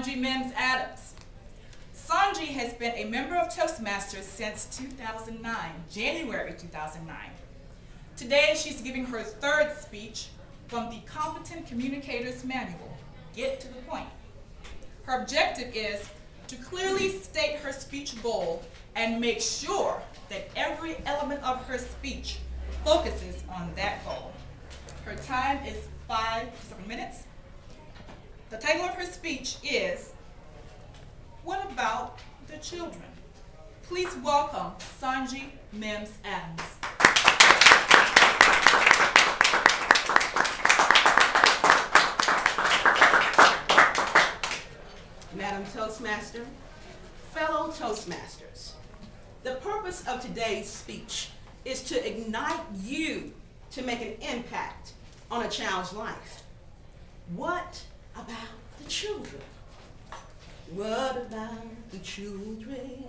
Sonji Mims Adams. Sonji has been a member of Toastmasters since 2009, January 2009. Today, she's giving her third speech from the Competent Communicators Manual, Get to the Point. Her objective is to clearly state her speech goal and make sure that every element of her speech focuses on that goal. Her time is 5 to 7 minutes. The title of her speech is, What About the Children? Please welcome Sonji Mims Adams. Madam Toastmaster, fellow Toastmasters, the purpose of today's speech is to ignite you to make an impact on a child's life. What about the children? What about the children?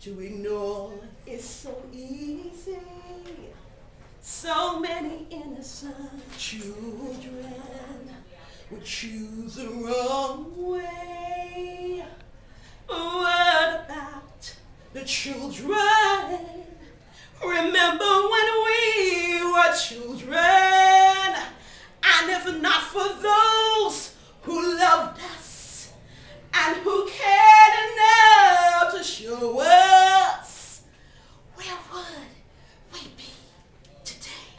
To ignore is so easy. So many innocent children would choose the wrong way. What about the children? Remember when we were children, and if not for those who loved us and who cared enough to show us, where would we be today?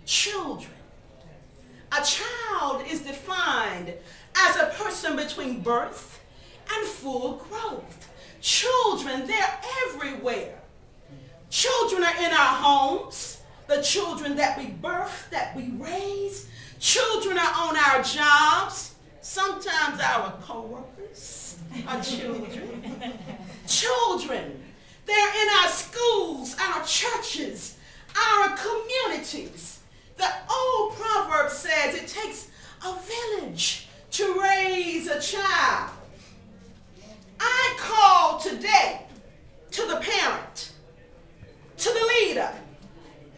Children. A child is defined as a person between birth and full growth. Children, they're everywhere. Children are in our homes, the children that we birth, that we raise. Children are on our jobs. Sometimes our co-workers are children. Children, they're in our schools, our churches, our communities. The old proverb says it takes a village to raise a child. I call today to the parent, to the leader,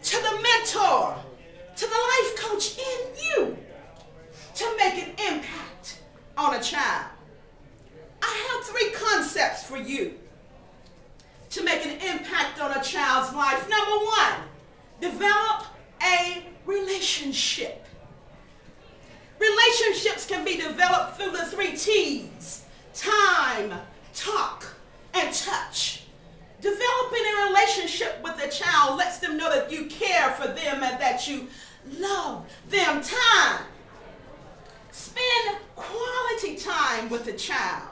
to the mentor, to the life coach in you to make an impact on a child. I have 3 concepts for you to make an impact on a child's life. Number 1, develop a relationship. Relationships can be developed through the 3 T's: time, talk, and touch. Developing a relationship with a child lets them know that you care for them and that you love them. Time. Spend quality time with the child.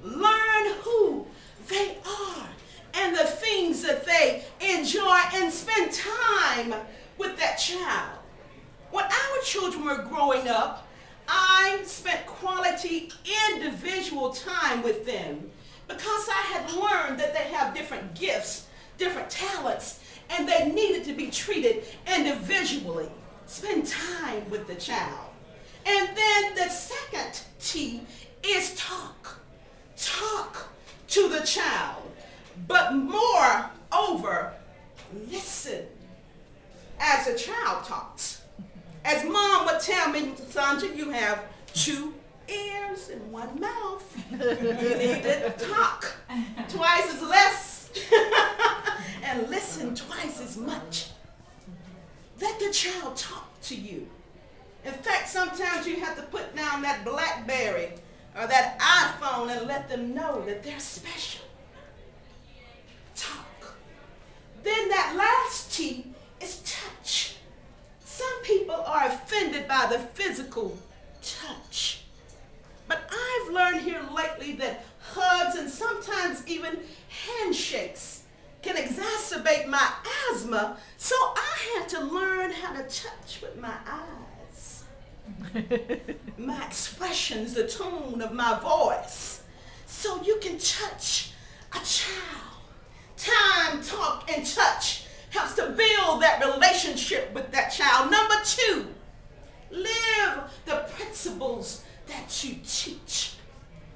Learn who they are and the things that they enjoy, and spend time with that child. When our children were growing up, I spent quality individual time with them because I had learned that they have different gifts, different talents, and they needed to be treated individually. Spend time with the child. And then the second T is talk. Talk to the child, but moreover, listen as a child talks. As Mom would tell me, Sonji, you have 2 ears and 1 mouth. You need to talk twice as less and listen twice as much. Let the child talk to you. In fact, sometimes you have to put down that BlackBerry or that iPhone and let them know that they're special. Talk. Then that last T is touch. Some people are offended by the physical touch. But I've learned here lately that hugs and sometimes even handshakes can exacerbate my asthma, so I had to learn how to touch with my eyes. My expressions, the tone of my voice, so you can touch a child. Time, talk, and touch helps to build that relationship with that child. Number 2, live the principles that you teach.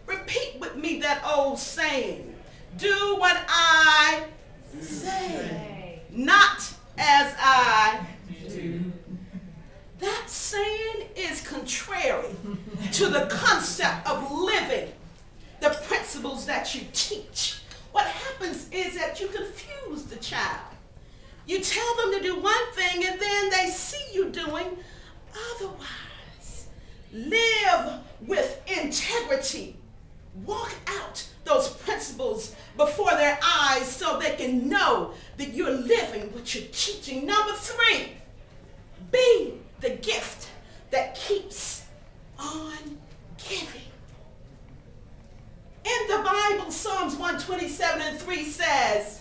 Repeat with me that old saying, do what I say, not as I do. That saying is contrary to the concept of principles that you teach, what happens is that you confuse the child. You tell them to do one thing and then they see you doing otherwise. Live with integrity. Walk out those principles before their eyes so they can know that you're living what you're teaching. Number 3, be the gift that keeps on giving. In the Bible, Psalms 127:3 says,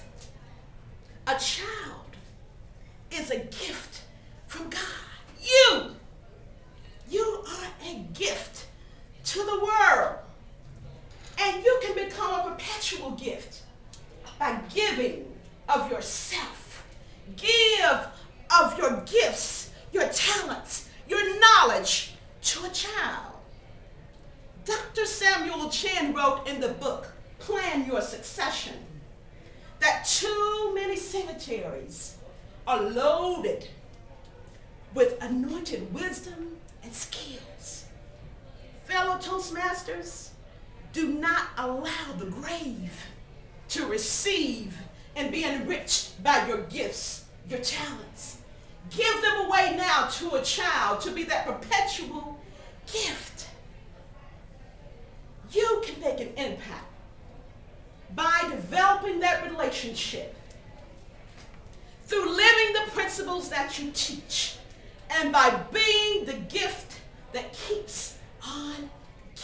a child is a gift from God. You are a gift to the world. And you can become a perpetual gift by giving of yourself. Give of your gifts, your talents, your knowledge to a child. Dr. Samuel Chin wrote in the book, Plan Your Succession, that too many cemeteries are loaded with anointed wisdom and skills. Fellow Toastmasters, do not allow the grave to receive and be enriched by your gifts, your talents. Give them away now to a child to be that perpetual gift. You can make an impact by developing that relationship through living the principles that you teach and by being the gift that keeps on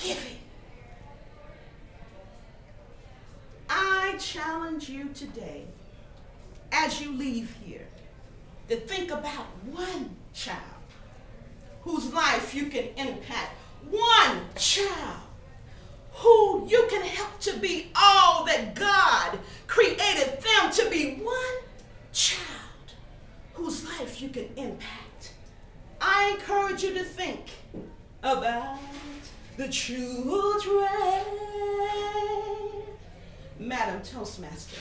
giving. I challenge you today, as you leave here, to think about one child whose life you can impact, one child who you can help to be all that God created them to be, one child whose life you can impact. I encourage you to think about the children. Madam Toastmaster.